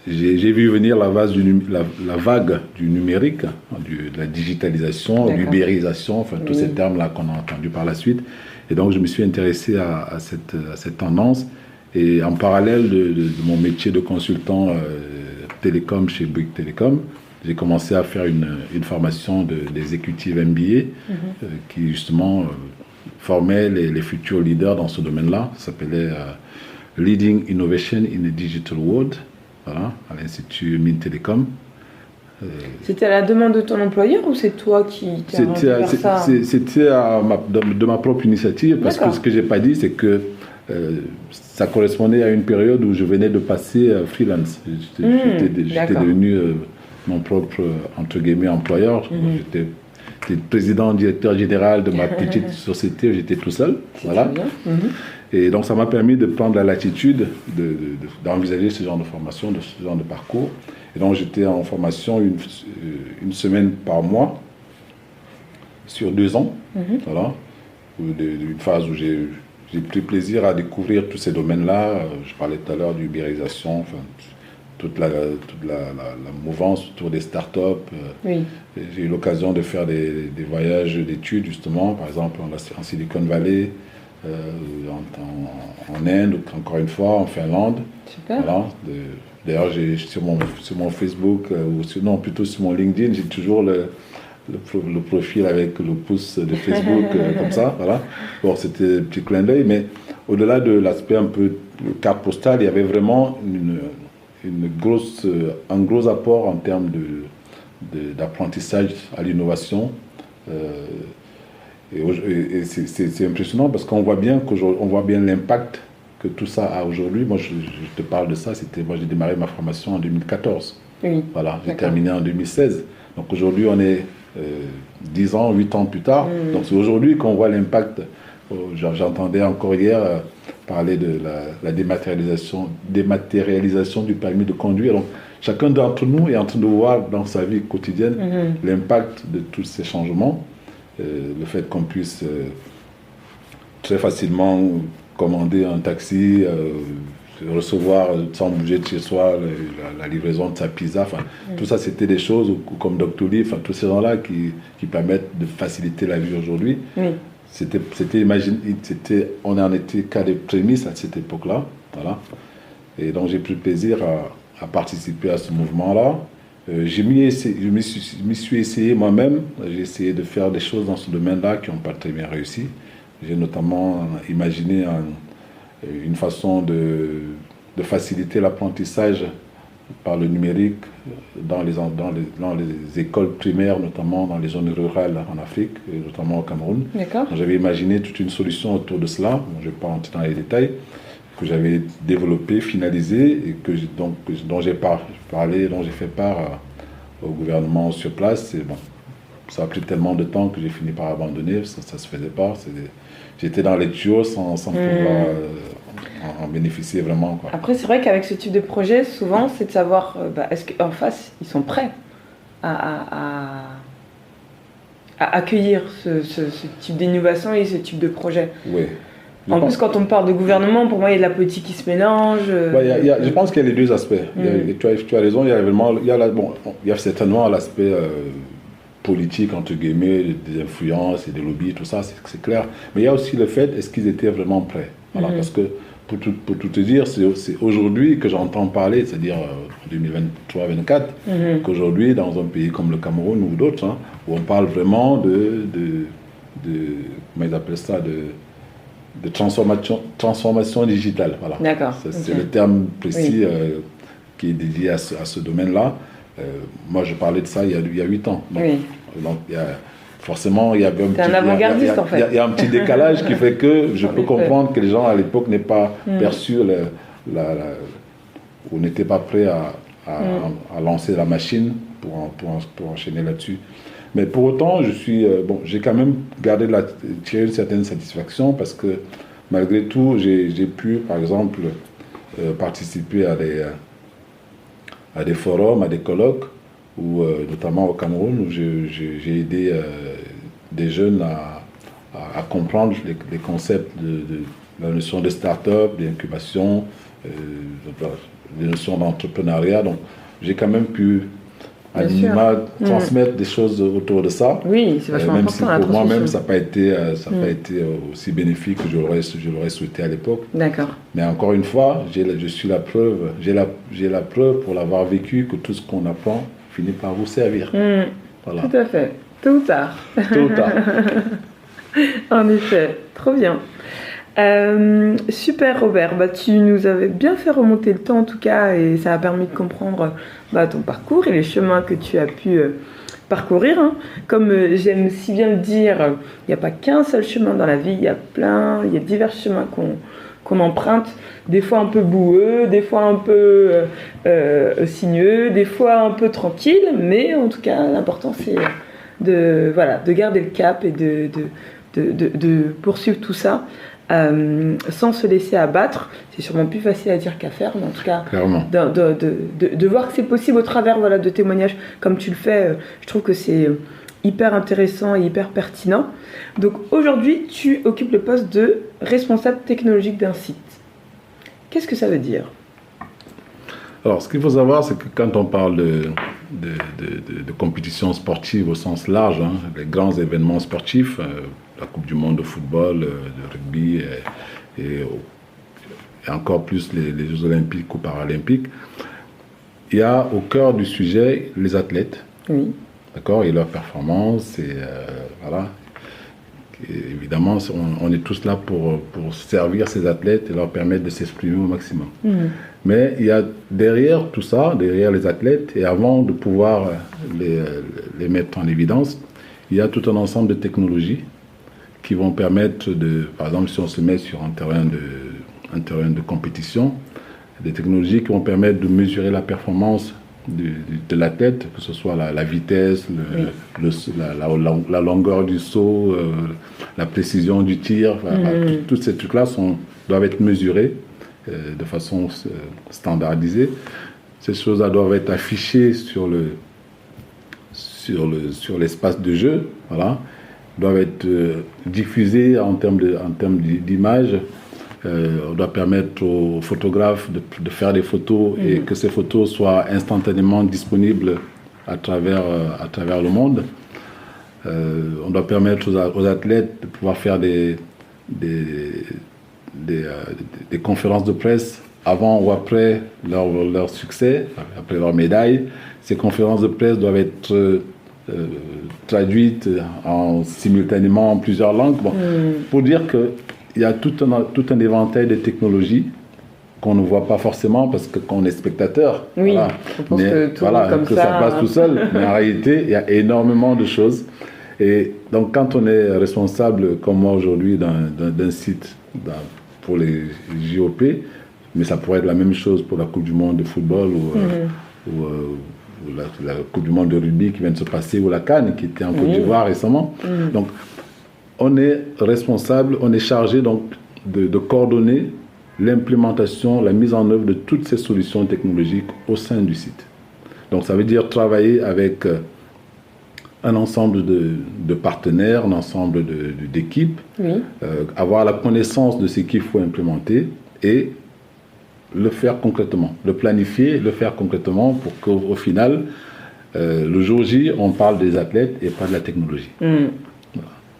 J'ai vu venir la vague du numérique, de la digitalisation, de l'ubérisation, enfin tous ces termes-là qu'on a entendus par la suite. Et donc je me suis intéressé à cette tendance. Et en parallèle de mon métier de consultant télécom chez Bouygues Télécom, j'ai commencé à faire une formation d'exécutive MBA qui justement formait les futurs leaders dans ce domaine-là. Ça s'appelait Leading Innovation in a Digital World, voilà, à l'Institut Mines Télécom. C'était à la demande de ton employeur ou c'est toi qui t'es orienté vers ça? C'était de ma propre initiative, parce que ce que je n'ai pas dit, c'est que ça correspondait à une période où je venais de passer freelance. J'étais devenu mon propre, entre guillemets, employeur. J'étais président, directeur général de ma petite société, j'étais tout seul. Voilà. Et donc ça m'a permis de prendre la latitude d'envisager ce genre de formation, de ce genre de parcours. Et donc j'étais en formation une semaine par mois sur 2 ans. Voilà. Une phase où j'ai pris plaisir à découvrir tous ces domaines-là. Je parlais tout à l'heure d'ubérisation, enfin, toute la mouvance autour des startups. J'ai eu l'occasion de faire des voyages d'études, justement, par exemple en Silicon Valley, en Inde, encore une fois, en Finlande. Super. Voilà. D'ailleurs, sur mon Facebook, ou plutôt sur mon LinkedIn, j'ai toujours le profil avec le pouce de Facebook, comme ça, voilà. Bon, c'était un petit clin d'œil, mais au-delà de l'aspect un peu carte postale, il y avait vraiment un gros apport en termes d'apprentissage à l'innovation. Et c'est impressionnant parce qu'on voit bien l'impact que tout ça a aujourd'hui. Moi, je te parle de ça, moi j'ai démarré ma formation en 2014. Voilà, j'ai terminé en 2016. Donc aujourd'hui, on est 10 ans, 8 ans plus tard. Donc c'est aujourd'hui qu'on voit l'impact. J'entendais encore hier parler de la dématérialisation du permis de conduire. Donc chacun d'entre nous est en train de voir dans sa vie quotidienne l'impact de tous ces changements. Le fait qu'on puisse très facilement commander un taxi, recevoir sans bouger de chez soi la livraison de sa pizza, enfin, tout ça c'était des choses comme Doctolib, enfin, tous ces gens-là qui permettent de faciliter la vie aujourd'hui. On en était qu'à des prémices à cette époque-là, voilà. Et donc j'ai pris plaisir à participer à ce mouvement-là. Je m'y suis essayé moi-même. J'ai essayé de faire des choses dans ce domaine-là qui n'ont pas très bien réussi. J'ai notamment imaginé une façon de faciliter l'apprentissage par le numérique dans les écoles primaires, notamment dans les zones rurales en Afrique, et notamment au Cameroun. J'avais imaginé toute une solution autour de cela. Bon, je ne vais pas entrer dans les détails, que j'avais développé, finalisé, et dont j'ai parlé, dont j'ai fait part au gouvernement sur place. Et bon, ça a pris tellement de temps que j'ai fini par abandonner, ça ne se faisait pas. J'étais dans les tuyaux sans pouvoir en bénéficier vraiment, quoi. Après, c'est vrai qu'avec ce type de projet, souvent, c'est de savoir est-ce qu'en face, ils sont prêts à accueillir ce type d'innovation et ce type de projet. Oui. En plus, quand on parle de gouvernement, pour moi, il y a de la politique qui se mélange. Je pense qu'il y a les deux aspects. Tu as raison, il y a certainement l'aspect politique, entre guillemets, des influences et des lobbies, tout ça, c'est clair. Mais il y a aussi le fait, est-ce qu'ils étaient vraiment prêts? Voilà, parce que, pour tout te dire, c'est aujourd'hui que j'entends parler, c'est-à-dire en 2023-2024, qu'aujourd'hui, dans un pays comme le Cameroun ou d'autres, hein, où on parle vraiment de comment ils appellent ça, de transformation digitale. Voilà. D'accord. C'est le terme précis qui est dédié à ce domaine-là. Moi, je parlais de ça il y a 8 ans. Donc forcément, il y avait un avant-gardiste, en fait. Il y a un petit décalage qui fait que je peux comprendre que les gens, à l'époque, n'aient pas perçu ou n'étaient pas prêts à lancer la machine pour enchaîner là-dessus. Mais pour autant, j'ai quand même tiré une certaine satisfaction parce que malgré tout, j'ai pu, par exemple, participer à des forums, à des colloques, notamment au Cameroun, où j'ai aidé des jeunes à comprendre les concepts de la notion de start-up, d'incubation, des notions d'entrepreneuriat. Donc, j'ai quand même pu transmettre des choses autour de ça. Oui, c'est vachement même important. Si pour moi-même, ça n'a pas été aussi bénéfique que je l'aurais souhaité à l'époque. D'accord. Mais encore une fois, j'ai la preuve pour l'avoir vécu que tout ce qu'on apprend finit par vous servir. Voilà. Tout à fait. Tôt ou tard. Tôt ou tard. En effet, trop bien. Super Robert, tu nous avais bien fait remonter le temps en tout cas et ça a permis de comprendre ton parcours et les chemins que tu as pu parcourir. Comme j'aime si bien le dire, il n'y a pas qu'un seul chemin dans la vie, il y a divers chemins qu'on emprunte, des fois un peu boueux, des fois un peu sinueux, des fois un peu tranquille, mais en tout cas l'important c'est de garder le cap et de poursuivre tout ça. Sans se laisser abattre. C'est sûrement plus facile à dire qu'à faire, mais en tout cas de voir que c'est possible au travers de témoignages comme tu le fais, je trouve que c'est hyper intéressant et hyper pertinent. Donc aujourd'hui tu occupes le poste de responsable technologique d'un site. Qu'est-ce que ça veut dire? Alors ce qu'il faut savoir, c'est que quand on parle de compétition sportive au sens large, les grands événements sportifs, la Coupe du Monde de football, de rugby et encore plus les Jeux olympiques ou paralympiques, il y a au cœur du sujet les athlètes, d'accord, et leurs performances, et voilà. Et évidemment, on est tous là pour servir ces athlètes et leur permettre de s'exprimer au maximum. Mais il y a derrière tout ça, derrière les athlètes, et avant de pouvoir les mettre en évidence, il y a tout un ensemble de technologies qui vont permettre par exemple, si on se met sur un terrain de compétition, des technologies qui vont permettre de mesurer la performance de l'athlète, que ce soit la vitesse, la longueur du saut, la précision du tir, tous ces trucs-là doivent être mesurés de façon standardisée. Ces choses-là doivent être affichées sur l'espace de jeu, voilà, doivent être diffusées en termes d'image. On doit permettre aux photographes de faire des photos et que ces photos soient instantanément disponibles à travers le monde. On doit permettre aux athlètes de pouvoir faire des conférences de presse avant ou après leur succès, après leur médaille. Ces conférences de presse doivent être traduites simultanément en plusieurs langues. Pour dire qu'il y a tout un éventail de technologies qu'on ne voit pas forcément parce qu'on est spectateur. Oui, voilà. on pense que ça passe tout seul. Mais en réalité, il y a énormément de choses. Et donc, quand on est responsable, comme moi aujourd'hui, d'un site pour les JOP, mais ça pourrait être la même chose pour la Coupe du Monde de football ou la Coupe du Monde de rugby qui vient de se passer, ou la CAN qui était en Côte d'Ivoire récemment. Donc, on est responsable, on est chargé donc de coordonner l'implémentation, la mise en œuvre de toutes ces solutions technologiques au sein du site. Donc ça veut dire travailler avec un ensemble de partenaires, un ensemble d'équipes, avoir la connaissance de ce qu'il faut implémenter et le faire concrètement, le planifier, le faire concrètement pour qu'au final, le jour J, on parle des athlètes et pas de la technologie.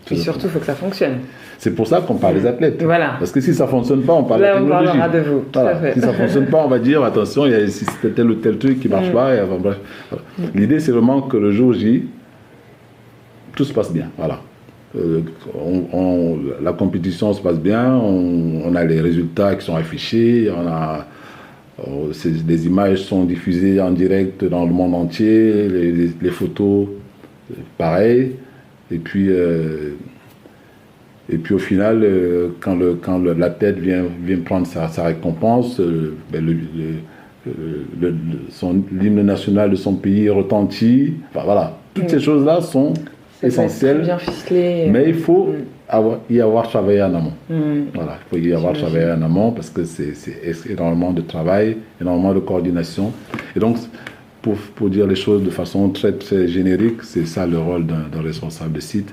Et surtout, il faut que ça fonctionne. C'est pour ça qu'on parle des athlètes. Voilà. Parce que si ça ne fonctionne pas, on parle de la technologie. On parlera de vous. Voilà. Si ça ne fonctionne pas, on va dire, attention, il y a tel ou tel truc qui ne marche pas. Bref. Voilà. L'idée, c'est vraiment que le jour J, tout se passe bien. Voilà. La compétition se passe bien, on a les résultats qui sont affichés, les images sont diffusées en direct dans le monde entier, les photos, pareil. Et puis au final, quand l'athlète vient prendre sa récompense, l'hymne national de son pays retentit. Enfin, voilà, toutes ces choses-là sont essentielles. Bien ficelé. Mais il faut y avoir travaillé en amont. Voilà, il faut y avoir travaillé en amont parce que c'est énormément de travail, énormément de coordination. Et donc, pour dire les choses de façon très, très générique, c'est ça le rôle d'un responsable de site.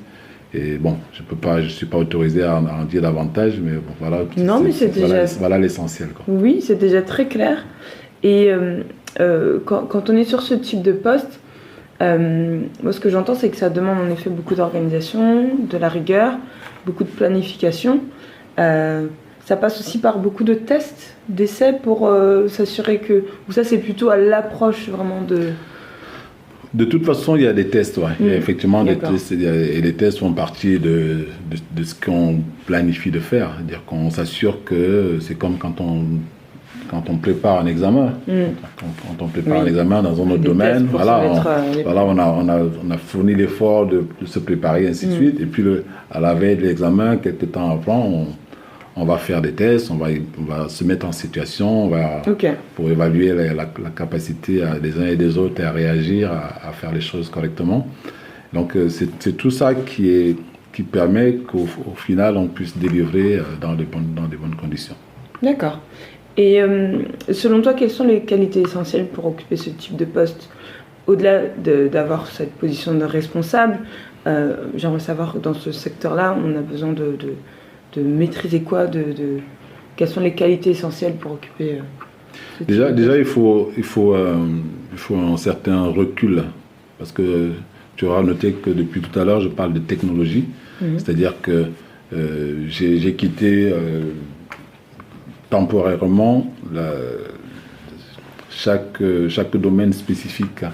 Et bon, je suis pas autorisé à en dire davantage, mais bon, voilà. Non, mais c'est déjà... Voilà l'essentiel, quoi. Oui, c'est déjà très clair. Et quand on est sur ce type de poste, moi ce que j'entends, c'est que ça demande en effet beaucoup d'organisation, de la rigueur, beaucoup de planification. Ça passe aussi par beaucoup de tests, d'essais pour s'assurer que... Ou ça, c'est plutôt à l'approche vraiment de... De toute façon, il y a des tests, ouais. Il y a effectivement des tests, et les tests font partie de ce qu'on planifie de faire. C'est-à-dire qu'on s'assure que c'est comme quand on prépare un examen. Quand on prépare un examen dans un autre domaine, on a fourni l'effort de se préparer, ainsi de suite. Et puis, à la veille de l'examen, quelques temps avant, on va faire des tests, on va se mettre en situation pour évaluer la capacité des uns et des autres à réagir, à faire les choses correctement. Donc, c'est tout ça qui permet qu'au final, on puisse délivrer dans de bonnes conditions. D'accord. Et selon toi, quelles sont les qualités essentielles pour occuper ce type de poste? Au-delà d'avoir cette position de responsable, j'aimerais savoir, dans ce secteur-là, on a besoin de maîtriser quoi, quelles sont les qualités essentielles pour occuper déjà il faut un certain recul, parce que tu auras noté que depuis tout à l'heure je parle de technologie, c'est-à-dire que j'ai quitté temporairement chaque domaine spécifique.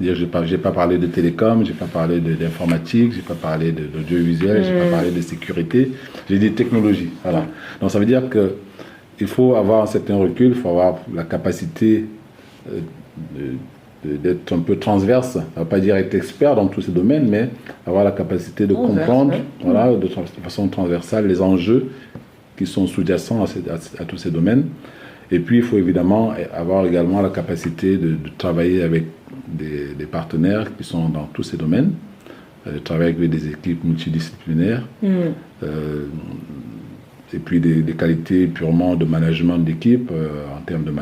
Je n'ai pas parlé de télécom, je n'ai pas parlé d'informatique, je n'ai pas parlé d'audiovisuel, je n'ai pas parlé de sécurité, j'ai dit technologie. Voilà. Donc ça veut dire qu'il faut avoir un certain recul, il faut avoir la capacité d'être un peu transverse. Ça ne veut pas dire être expert dans tous ces domaines, mais avoir la capacité de comprendre de façon transversale les enjeux qui sont sous-jacents à tous ces domaines. Et puis, il faut évidemment avoir également la capacité de travailler avec des partenaires qui sont dans tous ces domaines, travailler avec des équipes multidisciplinaires, et puis des qualités purement de management d'équipe, en termes de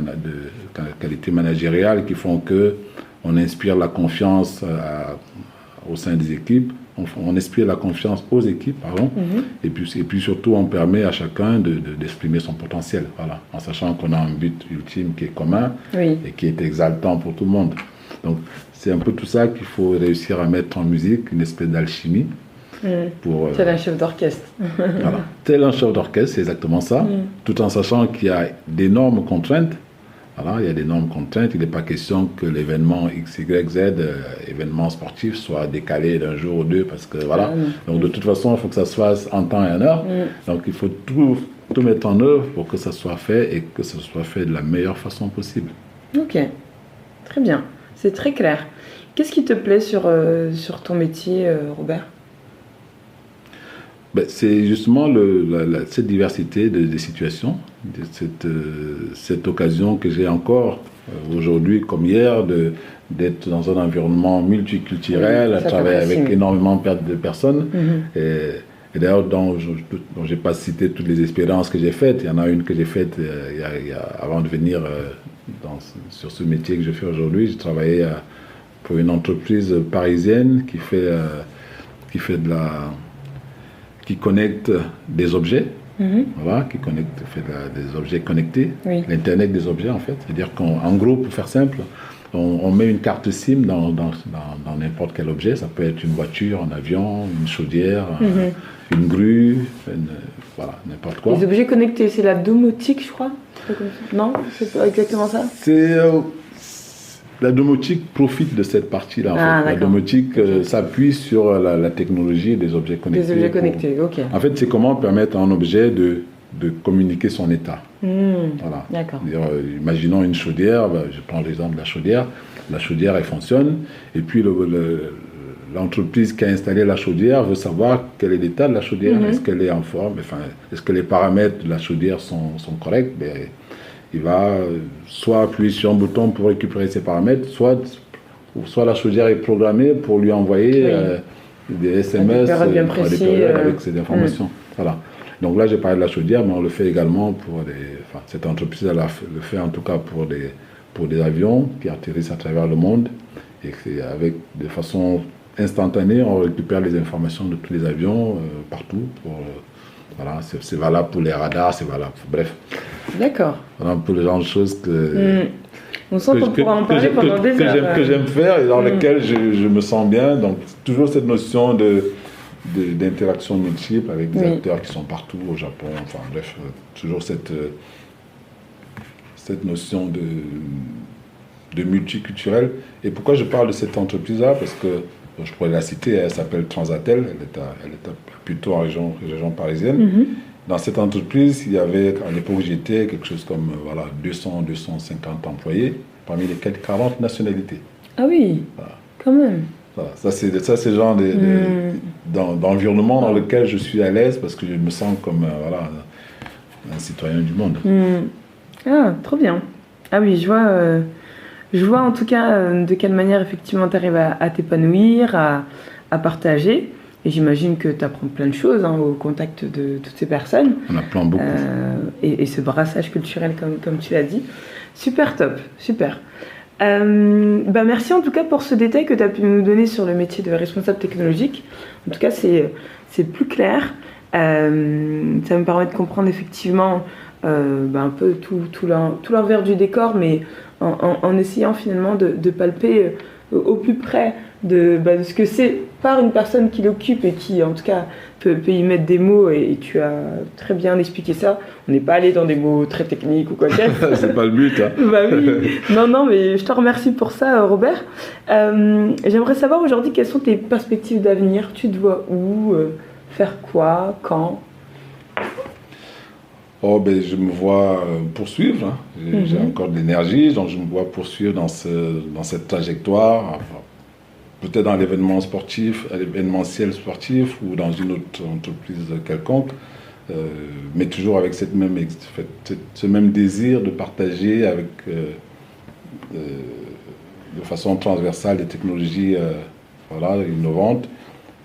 qualité managériale, qui font qu'on inspire la confiance au sein des équipes, on inspire la confiance aux équipes, et puis surtout on permet à chacun d'exprimer son potentiel, voilà, en sachant qu'on a un but ultime qui est commun et qui est exaltant pour tout le monde. Donc c'est un peu tout ça qu'il faut réussir à mettre en musique, une espèce d'alchimie. Tel un chef d'orchestre. Voilà, tel un chef d'orchestre, c'est exactement ça, tout en sachant qu'il y a d'énormes contraintes. Voilà, il y a d'énormes contraintes. Il n'est pas question que l'événement X, Y, Z, événement sportif, soit décalé d'un jour ou deux, parce que voilà. Donc de toute façon, il faut que ça se fasse en temps et en heure. Donc il faut tout mettre en œuvre pour que ça soit fait et que ce soit fait de la meilleure façon possible. Ok, très bien. C'est très clair. Qu'est-ce qui te plaît sur ton métier, Robert ? C'est justement cette diversité de situations, cette occasion que j'ai encore aujourd'hui comme hier d'être dans un environnement multiculturel, à travailler avec énormément de personnes. Et d'ailleurs, dont je n'ai pas cité toutes les expériences que j'ai faites. Il y en a une que j'ai faite avant de venir sur ce métier que je fais aujourd'hui. J'ai travaillé pour une entreprise parisienne qui connecte des objets, voilà, fait des objets connectés, l'Internet des objets en fait. C'est-à-dire qu'en gros, pour faire simple, on met une carte SIM dans n'importe quel objet. Ça peut être une voiture, un avion, une chaudière, une grue, voilà, n'importe quoi. Les objets connectés, c'est la domotique, je crois. Non, c'est pas exactement ça. La domotique profite de cette partie-là. En fait. La domotique s'appuie sur la technologie des objets connectés. Des objets connectés, ok. En fait, c'est comment permettre à un objet de communiquer son état. Voilà. D'accord. Imaginons une chaudière, je prends l'exemple de la chaudière. La chaudière, elle fonctionne, et puis l'entreprise qui a installé la chaudière veut savoir quel est l'état de la chaudière. Est-ce qu'elle est en forme, est-ce que les paramètres de la chaudière sont corrects? il va soit appuyer sur un bouton pour récupérer ses paramètres, soit la chaudière est programmée pour lui envoyer des SMS à des périodes bien précises, avec ces informations. Voilà. Donc là, j'ai parlé de la chaudière, mais on le fait également pour cette entreprise le fait en tout cas pour des avions qui atterrissent à travers le monde et de façon instantanée, on récupère les informations de tous les avions partout. Voilà, c'est valable pour les radars, c'est valable. Bref. D'accord. Voilà un peu le genre de choses que. On sent qu'on pourra en parler pendant des heures. Que j'aime faire et dans lesquelles je me sens bien. Donc, toujours cette notion d'interaction multiple avec des acteurs qui sont partout au Japon. Enfin, bref, toujours cette notion de multiculturel. Et pourquoi je parle de cette entreprise-là? Parce que je pourrais la citer, elle s'appelle Transatel, elle est plutôt en région parisienne. Dans cette entreprise, il y avait, à l'époque où j'étais, quelque chose comme 200-250 employés, parmi lesquels 40 nationalités. Ah oui, quand même. Voilà. Ça, c'est le genre d'environnement dans lequel je suis à l'aise parce que je me sens comme un citoyen du monde. Ah, trop bien. Ah oui, je vois en tout cas de quelle manière effectivement tu arrives à t'épanouir, à partager. Et j'imagine que tu apprends plein de choses au contact de toutes ces personnes. On apprend beaucoup. Et ce brassage culturel, comme tu l'as dit. Super top, super. Merci en tout cas pour ce détail que tu as pu nous donner sur le métier de responsable technologique. En tout cas, c'est plus clair. Ça me permet de comprendre effectivement un peu tout l'envers du décor, mais en essayant finalement de palper au plus près de ce que c'est par une personne qui l'occupe et qui en tout cas peut y mettre des mots, et tu as très bien expliqué ça. On n'est pas allé dans des mots très techniques ou quoi que ce soit. C'est pas le but, hein. Bah oui, non, mais je te remercie pour ça, Robert. J'aimerais savoir aujourd'hui quelles sont tes perspectives d'avenir. Tu te vois où, faire quoi, quand? Je me vois poursuivre, hein. J'ai encore de l'énergie, donc je me vois poursuivre dans cette trajectoire, peut-être dans l'événement sportif, l'événementiel sportif ou dans une autre entreprise quelconque, mais toujours avec ce même désir de partager de façon transversale des technologies innovantes,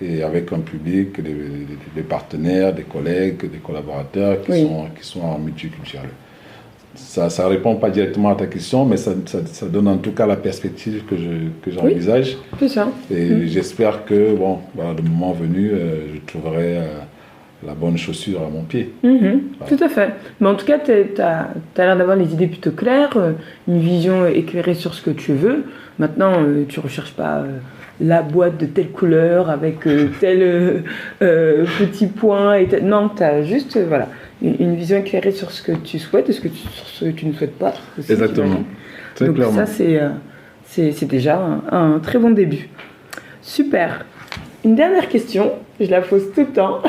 et avec un public, des partenaires, des collègues, des collaborateurs qui sont en multiculturel. Ça ne répond pas directement à ta question, mais ça donne en tout cas la perspective que j'envisage. Oui, c'est ça. Et j'espère que, le moment venu, je trouverai la bonne chaussure à mon pied. Voilà. Tout à fait. Mais en tout cas, tu as l'air d'avoir les idées plutôt claires, une vision éclairée sur ce que tu veux. Maintenant, tu ne recherches pas la boîte de telle couleur avec tel petit point. Non, tu as juste une vision éclairée sur ce que tu souhaites et sur ce que tu ne souhaites pas. Aussi, exactement. Très donc clairement. Ça, c'est déjà un très bon début. Super. Une dernière question, je la pose tout le temps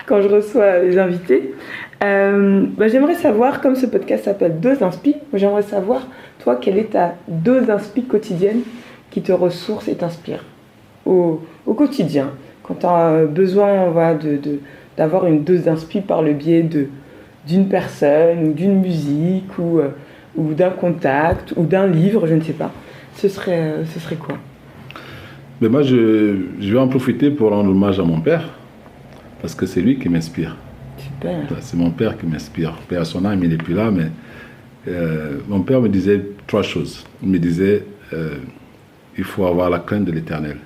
quand je reçois les invités. J'aimerais savoir, comme ce podcast s'appelle Dose d'Inspi, j'aimerais savoir, toi, quelle est ta dose d'inspi quotidienne qui te ressource et t'inspire au quotidien, quand tu as besoin d'avoir une dose d'inspi par le biais d'une personne ou d'une musique ou d'un contact ou d'un livre, je ne sais pas. Ce serait quoi? Mais moi, je vais en profiter pour rendre hommage à mon père, parce que c'est lui qui m'inspire. Super. C'est mon père qui m'inspire. Père à son âme, il n'est plus là, mais mon père me disait 3 choses. Il me disait, il faut avoir la crainte de l'Éternel.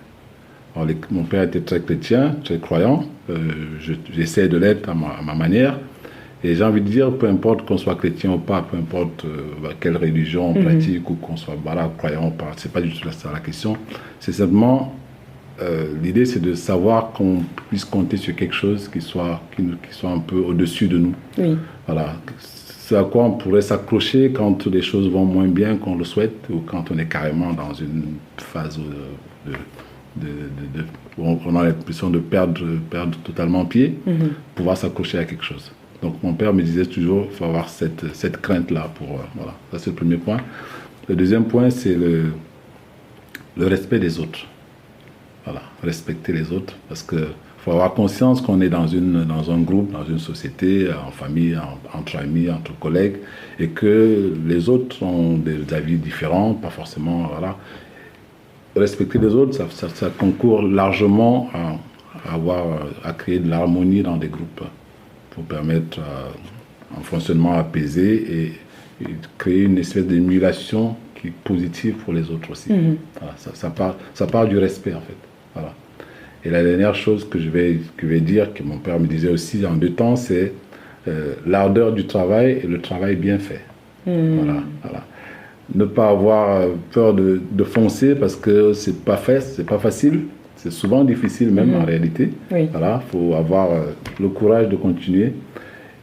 Alors, mon père était très chrétien, très croyant. J'essaie de l'être à ma manière. Et j'ai envie de dire, peu importe qu'on soit chrétien ou pas, peu importe quelle religion on pratique ou qu'on soit croyant ou pas, c'est pas du tout ça la question. C'est simplement, l'idée c'est de savoir qu'on puisse compter sur quelque chose qui soit un peu au-dessus de nous. Oui. Voilà. C'est à quoi on pourrait s'accrocher quand les choses vont moins bien qu'on le souhaite ou quand on est carrément dans une phase où on a l'impression de perdre totalement pied, pouvoir s'accrocher à quelque chose. Donc mon père me disait toujours, il faut avoir cette crainte-là pour... voilà, ça c'est le premier point. Le deuxième point, c'est le respect des autres. Voilà, respecter les autres, parce qu'il faut avoir conscience qu'on est dans un groupe, dans une société, en famille, entre amis, entre collègues, et que les autres ont des avis différents, pas forcément, voilà. Respecter les autres, ça concourt largement à créer de l'harmonie dans des groupes, pour permettre un fonctionnement apaisé et créer une espèce d'émulation qui est positive pour les autres aussi. Voilà, ça part du respect, en fait. Voilà. Et la dernière chose que je vais dire, que mon père me disait aussi en 2 temps, c'est l'ardeur du travail et le travail bien fait. Voilà. Ne pas avoir peur de foncer parce que c'est pas facile, c'est souvent difficile même en réalité. Oui. Voilà, faut avoir le courage de continuer.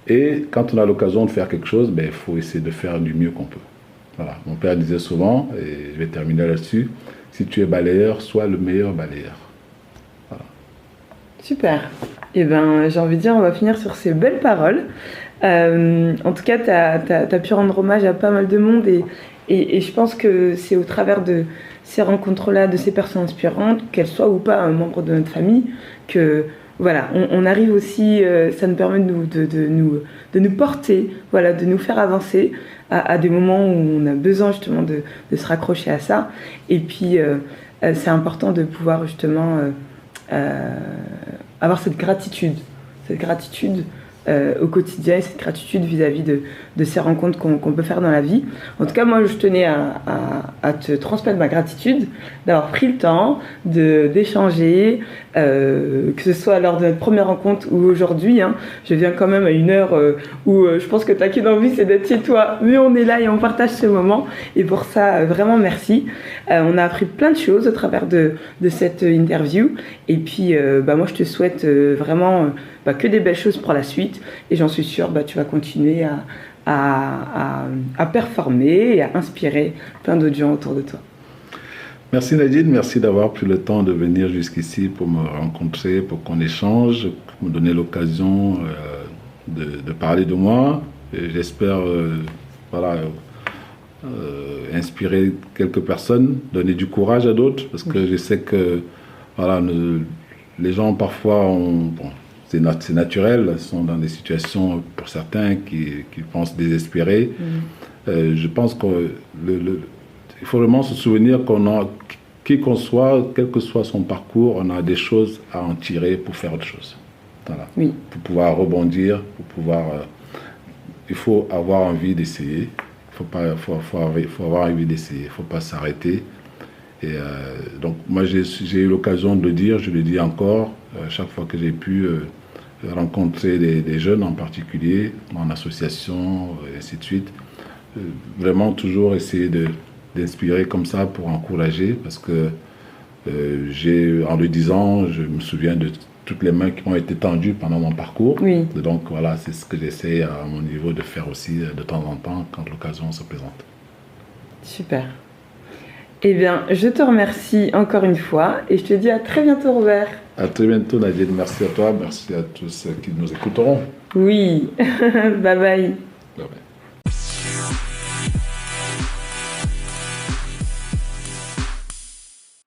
Et quand on a l'occasion de faire quelque chose, il faut essayer de faire du mieux qu'on peut. Voilà. Mon père disait souvent, et je vais terminer là-dessus, si tu es balayeur, sois le meilleur balayeur. Voilà. Super. Eh ben, j'ai envie de dire, on va finir sur ces belles paroles. En tout cas, tu as pu rendre hommage à pas mal de monde et je pense que c'est au travers de ces rencontres-là, de ces personnes inspirantes, qu'elles soient ou pas un membre de notre famille, que voilà, on arrive aussi, ça nous permet de nous porter, voilà, de nous faire avancer à des moments où on a besoin justement de se raccrocher à ça. Et puis, c'est important de pouvoir justement avoir cette gratitude au quotidien et cette gratitude vis-à-vis de ces rencontres qu'on peut faire dans la vie. En tout cas, moi, je tenais à te transmettre ma gratitude d'avoir pris le temps d'échanger, que ce soit lors de notre première rencontre ou aujourd'hui. Hein. Je viens quand même à une heure où je pense que tu n'as qu'une envie, c'est d'être chez toi, mais on est là et on partage ce moment. Et pour ça, vraiment merci. On a appris plein de choses au travers de cette interview. Et puis, moi, je te souhaite vraiment que des belles choses pour la suite. Et j'en suis sûre, tu vas continuer à performer et à inspirer plein d'autres gens autour de toi. Merci Nadine, merci d'avoir pris le temps de venir jusqu'ici pour me rencontrer, pour qu'on échange, pour me donner l'occasion de parler de moi. Et j'espère inspirer quelques personnes, donner du courage à d'autres, parce que je sais que les gens parfois c'est naturel, sont dans des situations, pour certains, qui pensent désespérés. Je pense qu'il faut vraiment se souvenir qui qu'on soit, quel que soit son parcours, on a des choses à en tirer pour faire autre chose. Voilà. Oui. Pour pouvoir rebondir, il faut avoir envie d'essayer. Il faut avoir envie d'essayer, il ne faut pas s'arrêter. Et donc, moi, j'ai eu l'occasion de le dire, je le dis encore, chaque fois que j'ai pu rencontrer des jeunes en particulier, en association, et ainsi de suite. Vraiment toujours essayer d'inspirer comme ça pour encourager, parce que en le disant, je me souviens de toutes les mains qui ont été tendues pendant mon parcours. Oui. Donc voilà, c'est ce que j'essaie à mon niveau de faire aussi de temps en temps quand l'occasion se présente. Super. Eh bien, je te remercie encore une fois et je te dis à très bientôt, Robert. À très bientôt, Nadine. Merci à toi, merci à tous qui nous écouteront. Oui, bye bye. Bye bye.